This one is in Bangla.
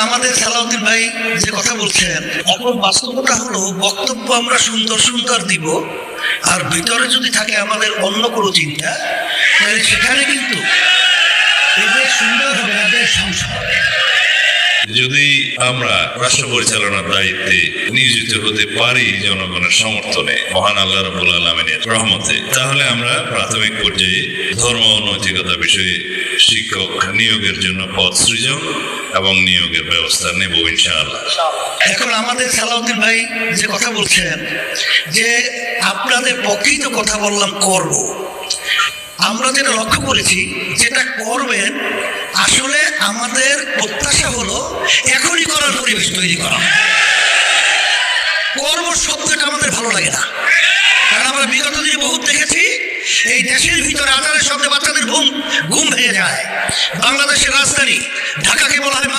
আমাদের সালাউদ্দিন ভাই যে কথা বলছেন, এখন বাস্তবতা হলো বক্তব্য আমরা সুন্দর সুন্দর দিব, আর ভিতরে যদি থাকে আমাদের অন্য কোনো চিন্তা, তাহলে সেখানে কিন্তু এদের সুন্দর হবে না, দেশ ধ্বংস হবে। যদি আমরা রাষ্ট্র পরিচালনার দায়িত্বে নিয়োজিত হতে পারি জনগণের সমর্থনে, মহান আল্লাহ রাব্বুল আলামিনের রহমতে, তাহলে আমরা প্রাথমিক পর্যায়ে ধর্ম ও নৈতিকতা বিষয়ে শিক্ষক নিয়োগের জন্য পদ সৃজন এবং নিয়োগের ব্যবস্থা নেব ইনশাআল্লাহ। এখন আমাদের সালাউদ্দিন ভাই যে কথা বলছেন যে আপনাদের পক্ষেই তো কথা বললাম করব, আমরা যেটা লক্ষ্য করেছি যেটা করবেন, আসলে আমাদের প্রত্যাশা হলো এখনই করার পরিবেশ তৈরি করা। কর্ম শব্দটা আমাদের ভালো লাগে না, কারণ আমরা বিগত দিনে বহুত দেখেছি এই দেশের ভিতরে আজানের শব্দে বাচ্চাদের ঘুম ভেঙে যায়। বাংলাদেশের রাজধানী ঢাকাকে বলা হয়